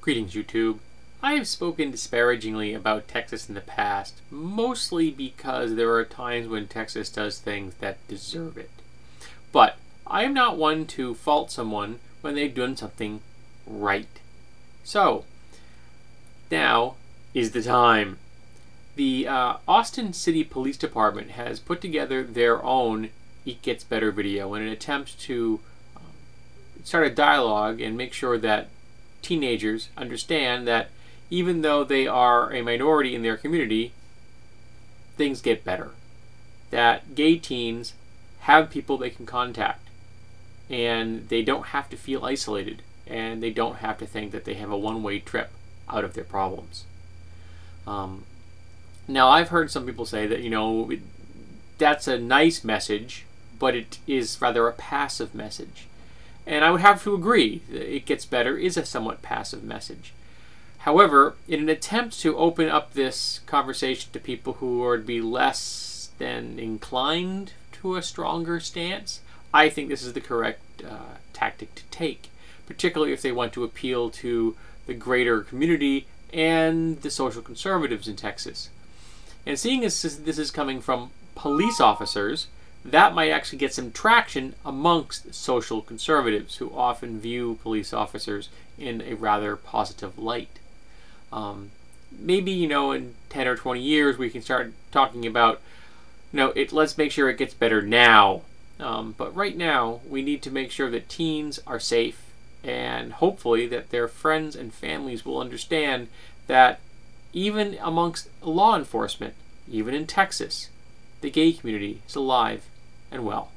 Greetings, YouTube. I have spoken disparagingly about Texas in the past, mostly because there are times when Texas does things that deserve it. But I am not one to fault someone when they've done something right. So, now is the time. The Austin City Police Department has put together their own It Gets Better video in an attempt to start a dialogue and make sure that teenagers understand that even though they are a minority in their community, things get better. That gay teens have people they can contact, and they don't have to feel isolated, and they don't have to think that they have a one-way trip out of their problems. Now, I've heard some people say that, that's a nice message, but it is rather a passive message. And I would have to agree, It Gets Better is a somewhat passive message. However, in an attempt to open up this conversation to people who would be less than inclined to a stronger stance, I think this is the correct tactic to take, particularly if they want to appeal to the greater community and the social conservatives in Texas. And seeing as this is coming from police officers, that might actually get some traction amongst social conservatives who often view police officers in a rather positive light. Maybe, in 10 or 20 years we can start talking about, let's make sure it gets better now. But right now we need to make sure that teens are safe, and hopefully that their friends and families will understand that even amongst law enforcement, even in Texas, the gay community is alive and well.